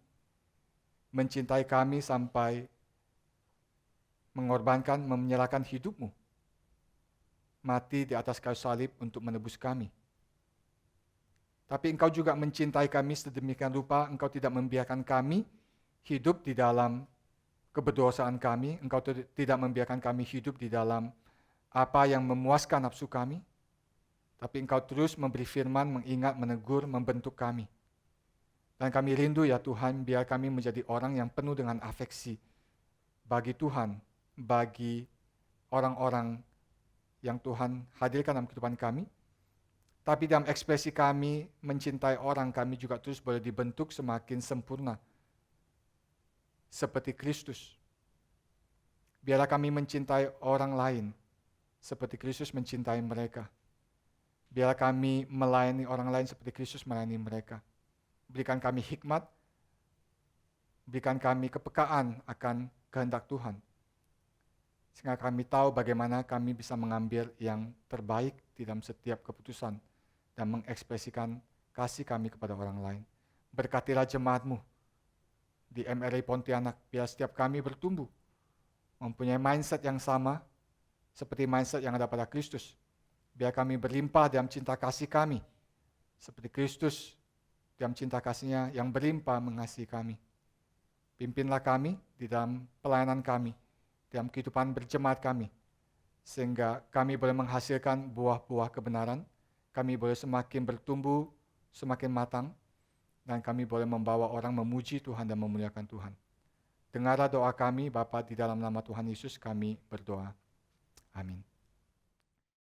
Mencintai kami sampai mengorbankan, menyerahkan hidupmu. Mati di atas kayu salib untuk menebus kami. Tapi Engkau juga mencintai kami sedemikian rupa, Engkau tidak membiarkan kami hidup di dalam keberdosaan kami, Engkau tidak membiarkan kami hidup di dalam apa yang memuaskan nafsu kami, tapi Engkau terus memberi firman, mengingat, menegur, membentuk kami. Dan kami rindu ya Tuhan, biar kami menjadi orang yang penuh dengan afeksi bagi Tuhan, bagi orang-orang yang Tuhan hadirkan dalam kehidupan kami. Tapi dalam ekspresi kami mencintai orang, kami juga terus boleh dibentuk semakin sempurna. Seperti Kristus. Biarlah kami mencintai orang lain, seperti Kristus mencintai mereka. Biarlah kami melayani orang lain seperti Kristus melayani mereka. Berikan kami hikmat, berikan kami kepekaan akan kehendak Tuhan. Sehingga kami tahu bagaimana kami bisa mengambil yang terbaik di dalam setiap keputusan dan mengekspresikan kasih kami kepada orang lain. Berkatilah jemaat-Mu di MRI Pontianak, biar setiap kami bertumbuh, mempunyai mindset yang sama seperti mindset yang ada pada Kristus. Biar kami berlimpah dalam cinta kasih kami, seperti Kristus dalam cinta kasih-Nya yang berlimpah mengasihi kami. Pimpinlah kami di dalam pelayanan kami, dalam kehidupan berjemaat kami, sehingga kami boleh menghasilkan buah-buah kebenaran, kami boleh semakin bertumbuh, semakin matang, dan kami boleh membawa orang memuji Tuhan dan memuliakan Tuhan. Dengarlah doa kami, Bapa, di dalam nama Tuhan Yesus kami berdoa. Amin.